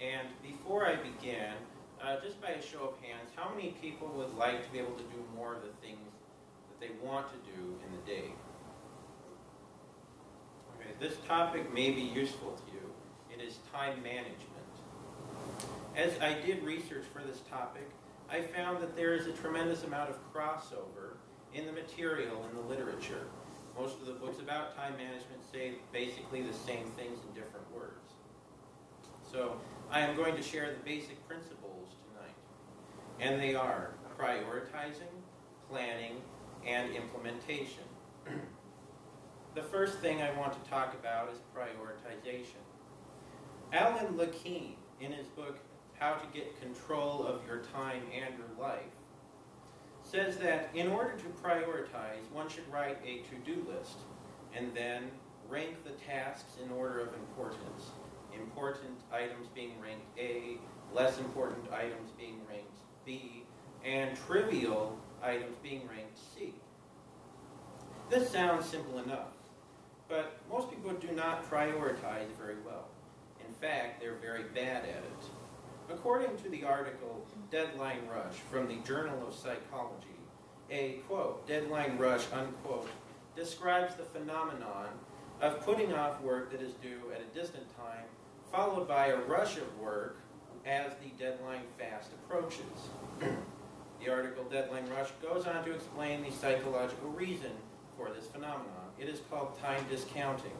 And before I begin, just by a show of hands, how many people would like to be able to do more of the things that they want to do in the day? Okay, this topic may be useful to you. It is time management. As I did research for this topic, I found that there is a tremendous amount of crossover in the material in the literature. Most of the books about time management say basically the same things in different words. So I am going to share the basic principles tonight. And they are prioritizing, planning, and implementation. The first thing I want to talk about is prioritization. Alan Lakeen, in his book, How to Get Control of Your Time and Your Life, says that in order to prioritize, one should write a to-do list and then rank the tasks in order of importance. Important items being ranked A, less important items being ranked B, and trivial items being ranked C. This sounds simple enough, but most people do not prioritize very well. In fact, they're very bad at it. According to the article Deadline Rush from the Journal of Psychology, a, quote, deadline rush, unquote, describes the phenomenon of putting off work that is due at a distant time, followed by a rush of work as the deadline fast approaches. The article Deadline Rush goes on to explain the psychological reason for this phenomenon. It is called time discounting.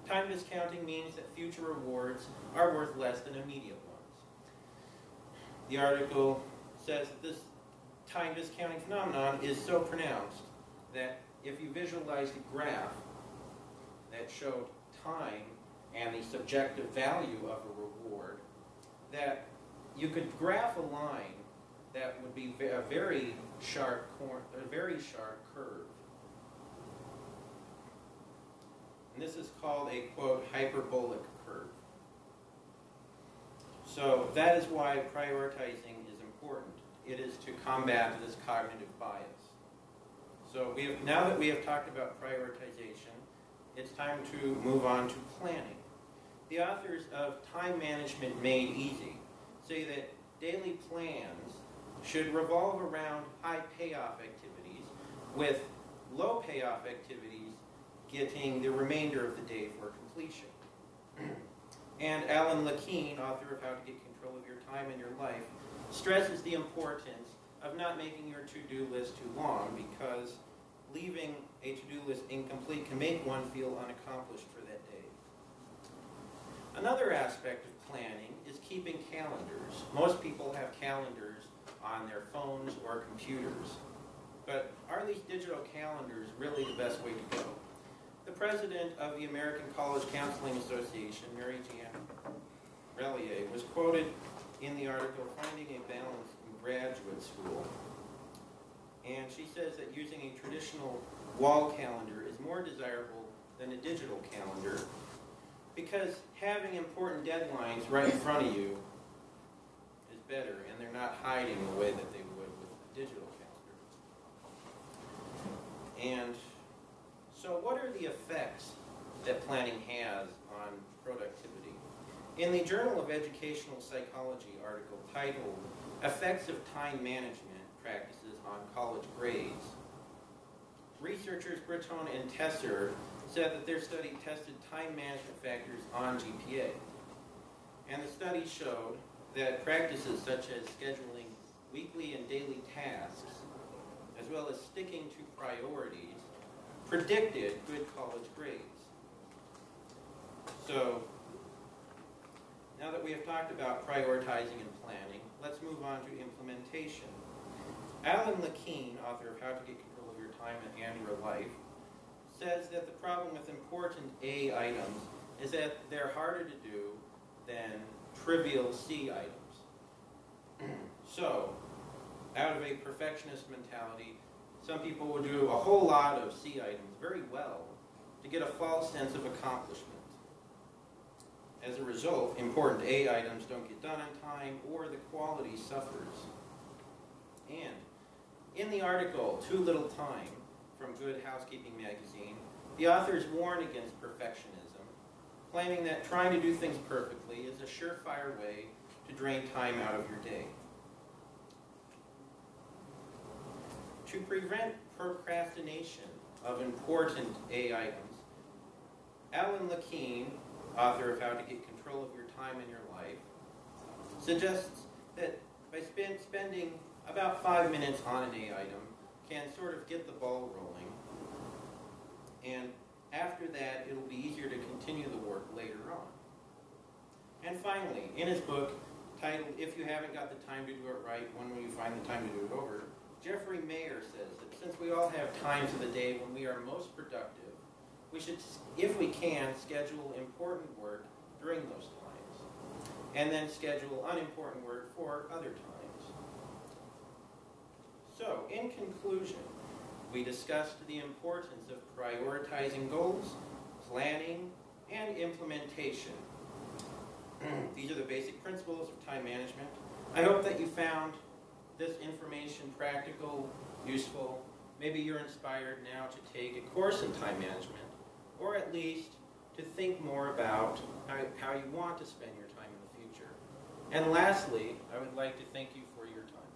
Time discounting means that future rewards are worth less than immediate ones. The article says that this time discounting phenomenon is so pronounced that if you visualized a graph that showed time and the subjective value of a reward, that you could graph a line that would be a very sharp curve. And this is called a, quote, hyperbolic curve. So that is why prioritizing is important. It is to combat this cognitive bias. So now that we have talked about prioritization, it's time to move on to planning. The authors of Time Management Made Easy say that daily plans should revolve around high payoff activities, with low payoff activities getting the remainder of the day for completion. And Alan Lakeen, author of How to Get Control of Your Time and Your Life, stresses the importance of not making your to-do list too long, because leaving a to-do list incomplete can make one feel unaccomplished for that day. Another aspect of planning is keeping calendars. Most people have calendars on their phones or computers. But are these digital calendars really the best way to go? The president of the American College Counseling Association, Mary Jeanne Relier, was quoted in the article Finding a Balance in Graduate School. And she says that using a traditional wall calendar is more desirable than a digital calendar, because having important deadlines right in front of you is better, and they're not hiding the way that they would with a digital calendar. And so what are the effects that planning has on productivity? In the Journal of Educational Psychology article titled Effects of Time Management Practices on College Grades, researchers Breton and Tesser said that their study tested time management factors on GPA. And the study showed that practices such as scheduling weekly and daily tasks, as well as sticking to priorities, predicted good college grades. So, now that we have talked about prioritizing and planning, let's move on to implementation. Alan Lakeen, author of How to Get Control of Your Time and Your Life, says that the problem with important A items is that they're harder to do than trivial C items. So, out of a perfectionist mentality, some people will do a whole lot of C items very well to get a false sense of accomplishment. As a result, important A items don't get done on time, or the quality suffers. And in the article, Too Little Time, from Good Housekeeping magazine, the authors warn against perfectionism claiming that trying to do things perfectly is a surefire way to drain time out of your day. To prevent procrastination of important A items, Alan Lakeen, author of How to Get Control of Your Time and Your Life, suggests that by spending about 5 minutes on an A item can sort of get the ball rolling, and after that it'll be easier to continue the work later on. And finally, in his book titled If You Haven't Got the Time to Do It Right, When Will You Find the Time to Do It Over?, Jeffrey Mayer says that since we all have times of the day when we are most productive, we should, if we can, schedule important work during those times, and then schedule unimportant work for other times. So, in conclusion, we discussed the importance of prioritizing goals, planning, and implementation. These are the basic principles of time management. I hope that you found this information practical, useful. Maybe you're inspired now to take a course in time management, or at least to think more about how you want to spend your time in the future. And lastly, I would like to thank you for your time.